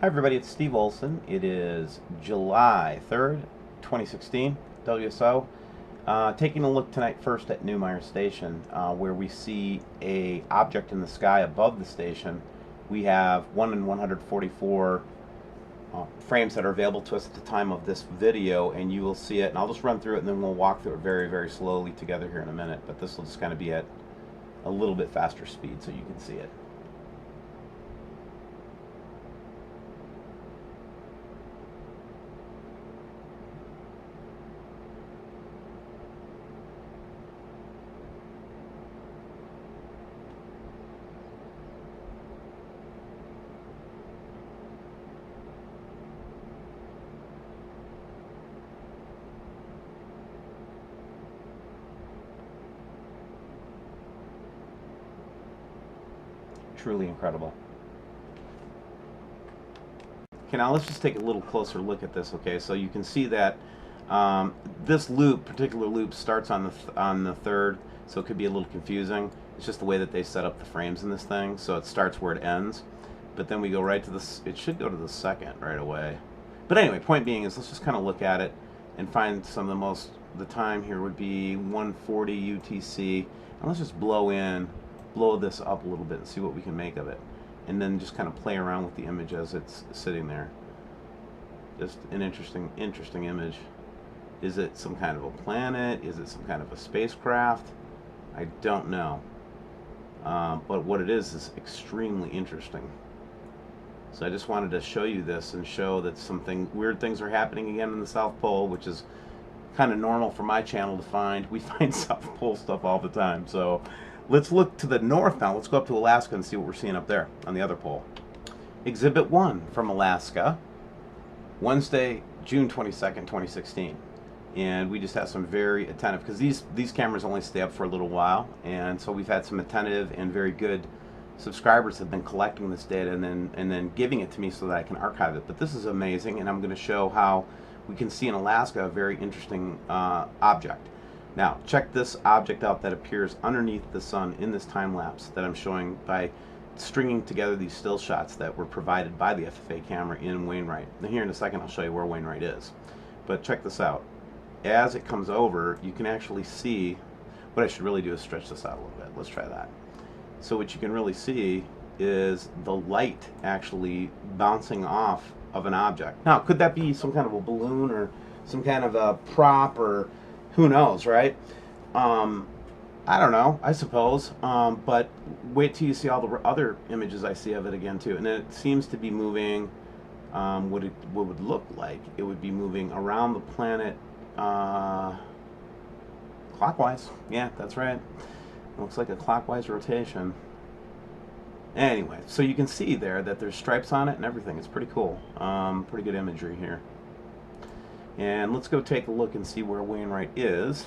Hi everybody, it's Steve Olson. It is July 3rd, 2016, WSO. Taking a look tonight first at Newmeyer Station, where we see a object in the sky above the station. We have 1 in 144 frames that are available to us at the time of this video, and you will see it, and I'll just run through it and then we'll walk through it very, very slowly together here in a minute, but this will just kind of be at a little bit faster speed so you can see it. Truly incredible. Okay, now let's just take a little closer look at this. Okay, so you can see that this particular loop, starts on the third, so it could be a little confusing. It's just the way that they set up the frames in this thing. So it starts where it ends, but then we go right to this. It should go to the second right away. But anyway, point being is let's just kind of look at it and find some of the time here would be 140 UTC, and let's just blow this up a little bit and see what we can make of it, and then just kind of play around with the image as it's sitting there. Just an interesting image. Is it some kind of a planet? Is it some kind of a spacecraft? I don't know, but what it is extremely interesting. So I just wanted to show you this and show that weird things are happening again in the South Pole, which is kind of normal for my channel to find. We find South Pole stuff all the time. So let's look to the north now. Let's go up to Alaska and see what we're seeing up there on the other pole. Exhibit 1 from Alaska, Wednesday, June 22nd, 2016. And we just have some very attentive, because these cameras only stay up for a little while, and so we've had some attentive and very good subscribers have been collecting this data and then giving it to me so that I can archive it. But this is amazing, and I'm going to show how we can see in Alaska a very interesting object. Now, check this object out that appears underneath the sun in this time lapse that I'm showing by stringing together these still shots that were provided by the FFA camera in Wainwright. Now, here in a second, I'll show you where Wainwright is. But check this out. As it comes over, you can actually see, what I should really do is stretch this out a little bit. Let's try that. So what you can really see is the light actually bouncing off of an object. Now, could that be some kind of a balloon or some kind of a prop, or who knows, right? I don't know, I suppose. But wait till you see all the other images I see of it again too. And it seems to be moving, what would look like it would be moving around the planet clockwise. Yeah, that's right. It looks like a clockwise rotation. Anyway, so you can see there that there's stripes on it and everything. It's pretty cool. Pretty good imagery here. And let's go take a look and see where Wainwright is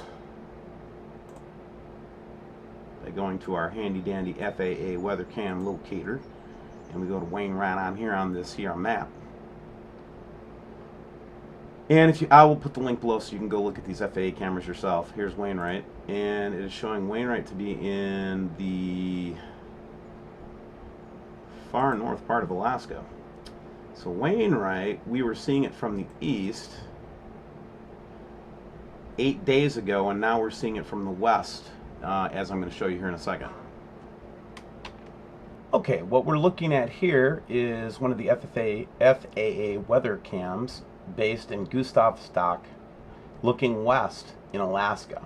by going to our handy dandy FAA weather cam locator, and we go to Wainwright on here on this here map. And I will put the link below so you can go look at these FAA cameras yourself. Here's Wainwright, and it is showing Wainwright to be in the far north part of Alaska. So Wainwright, we were seeing it from the east 8 days ago, and now we're seeing it from the west, as I'm going to show you here in a second. Okay, what we're looking at here is one of the FAA weather cams based in Gustavsdock, looking west in Alaska.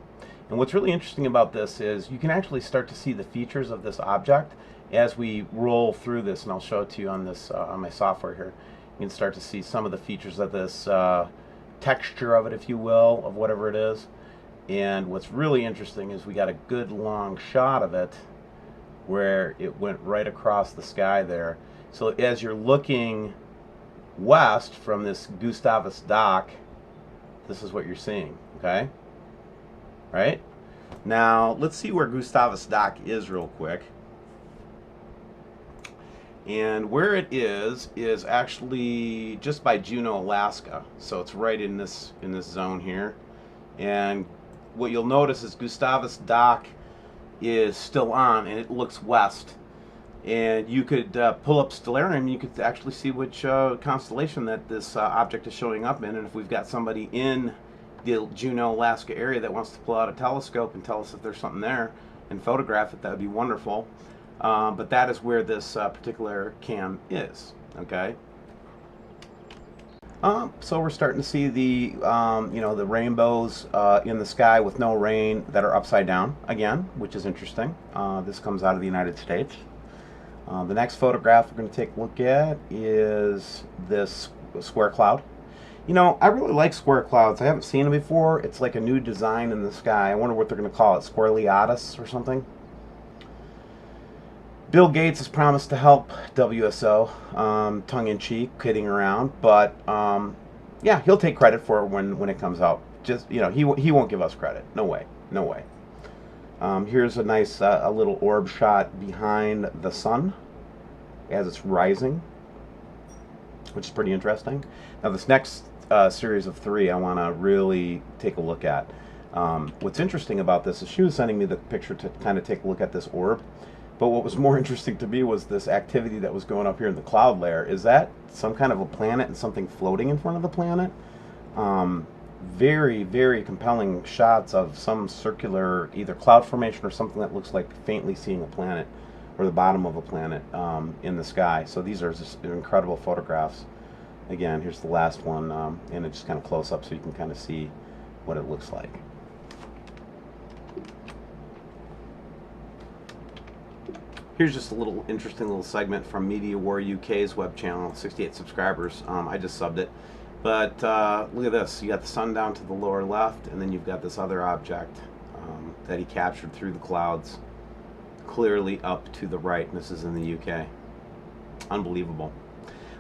And what's really interesting about this is you can actually start to see the features of this object as we roll through this, and I'll show it to you on this on my software here. You can start to see some of the features of this texture of it, if you will, of whatever it is. And what's really interesting is we got a good long shot of it where it went right across the sky there. So as you're looking west from this Gustavsdock, this is what you're seeing, okay? Right? Now, let's see where Gustavsdock is real quick. And where it is actually just by Juneau, Alaska. So it's right in this zone here. And what you'll notice is Gustavsdock is still on, and it looks west. And you could pull up Stellarium, you could actually see which constellation that this object is showing up in. And if we've got somebody in the Juneau, Alaska area that wants to pull out a telescope and tell us if there's something there and photograph it, that would be wonderful. But that is where this particular cam is, okay? So we're starting to see the, the rainbows in the sky with no rain that are upside down again, which is interesting. This comes out of the United States. The next photograph we're going to take a look at is this square cloud. You know, I really like square clouds. I haven't seen them before. It's like a new design in the sky. I wonder what they're going to call it, Squareliatus or something. Bill Gates has promised to help WSO, tongue-in-cheek, kidding around, but yeah, he'll take credit for it when it comes out. Just, you know, he won't give us credit. No way, no way. Here's a nice a little orb shot behind the sun as it's rising, which is pretty interesting. Now this next series of 3 I want to really take a look at. What's interesting about this is she was sending me the picture to kind of take a look at this orb. But what was more interesting to me was this activity that was going up here in the cloud layer. Is that some kind of a planet and something floating in front of the planet? Very, very compelling shots of some circular either cloud formation or something that looks like faintly seeing a planet or the bottom of a planet in the sky. So these are just incredible photographs. Again, here's the last one, and it's just kind of close up so you can kind of see what it looks like. Here's just a little interesting little segment from Media War UK's web channel, 68 subscribers. I just subbed it. But look at this. You got the sun down to the lower left, and then you've got this other object that he captured through the clouds, clearly up to the right. And this is in the UK. Unbelievable.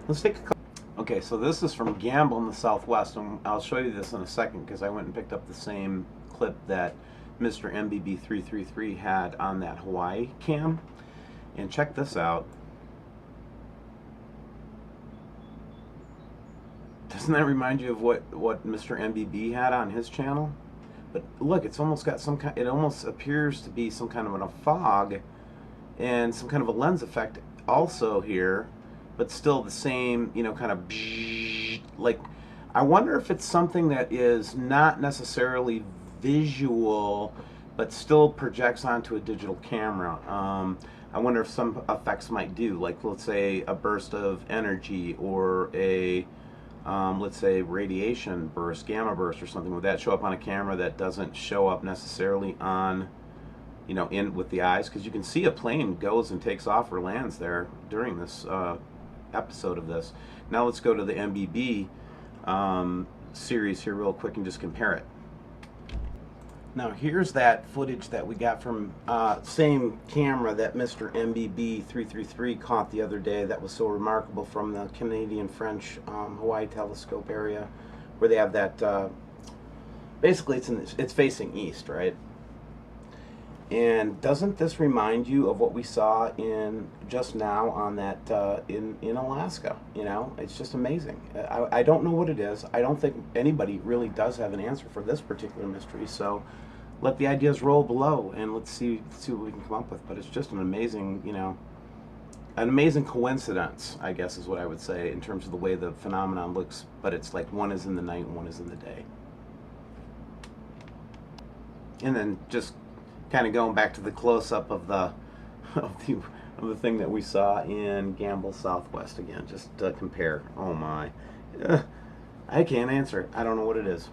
Let's take a couple. Okay, so this is from Gamble in the Southwest, and I'll show you this in a second because I went and picked up the same clip that Mr. MBB333 had on that Hawaii cam. And check this out. Doesn't that remind you of what Mr. MBB had on his channel? But look, it's almost got some kind. It almost appears to be some kind of a fog, and some kind of a lens effect also here, but still the same, you know, kind of like. I wonder if it's something that is not necessarily visual, but still projects onto a digital camera. I wonder if some effects might do, like let's say a burst of energy or a, let's say radiation burst, gamma burst or something. Would that show up on a camera that doesn't show up necessarily on, you know, in with the eyes? Because you can see a plane goes and takes off or lands there during this episode of this. Now let's go to the MBB series here real quick and just compare it. Now here's that footage that we got from same camera that Mr. MBB333 caught the other day that was so remarkable from the Canadian-French Hawaii telescope area, where they have that, basically it's facing east, right? And doesn't this remind you of what we saw in just now on that in Alaska? You know, it's just amazing. I don't know what it is. I don't think anybody really does have an answer for this particular mystery. So let the ideas roll below and let's see what we can come up with. But it's just an amazing, you know, an amazing coincidence, I guess is what I would say, in terms of the way the phenomenon looks. But it's like one is in the night and one is in the day. And then just kind of going back to the close-up of the thing that we saw in Gamble Southwest again, just to compare. Oh my, I can't answer it. I don't know what it is.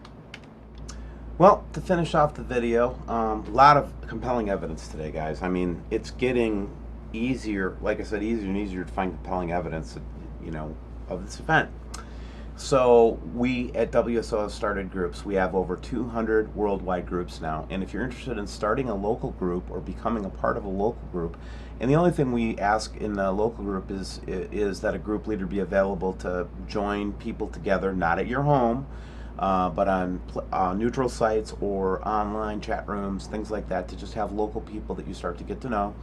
Well, to finish off the video, a lot of compelling evidence today, guys. I mean, it's getting easier, like I said, easier and easier to find compelling evidence, you know, of this event. So we at WSO have started groups. We have over 200 worldwide groups now. And if you're interested in starting a local group or becoming a part of a local group, and the only thing we ask in the local group is that a group leader be available to join people together, not at your home, but on neutral sites or online chat rooms, things like that, to just have local people that you start to get to know.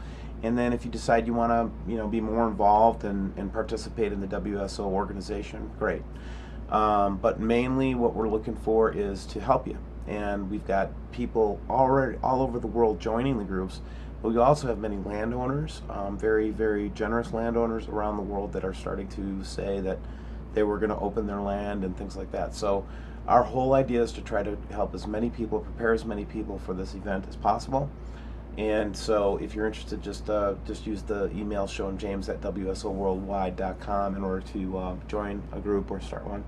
And then if you decide you want to, you know, be more involved and participate in the WSO organization, great. But mainly what we're looking for is to help you. And we've got people already all over the world joining the groups, But we also have many landowners, very, very generous landowners around the world that are starting to say that they were going to open their land and things like that. So our whole idea is to try to help as many people, prepare as many people for this event as possible. And so if you're interested, just use the email shown james@wsoworldwide.com in order to join a group or start one.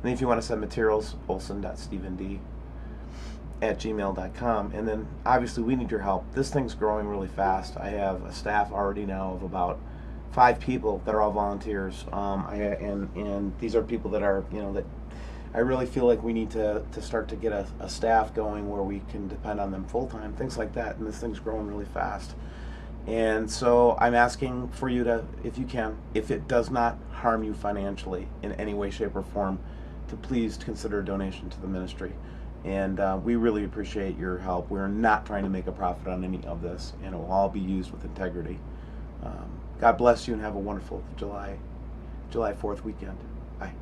And if you want to send materials, olson.stevend@gmail.com. And then obviously we need your help. This thing's growing really fast. I have a staff already now of about 5 people that are all volunteers. And these are people that are, that I really feel like we need to start to get a staff going where we can depend on them full time, things like that. And this thing's growing really fast. And so I'm asking for you to, if you can, if it does not harm you financially in any way, shape, or form, to please consider a donation to the ministry. And we really appreciate your help. We're not trying to make a profit on any of this, and it will all be used with integrity. God bless you, and have a wonderful July 4th weekend. Bye.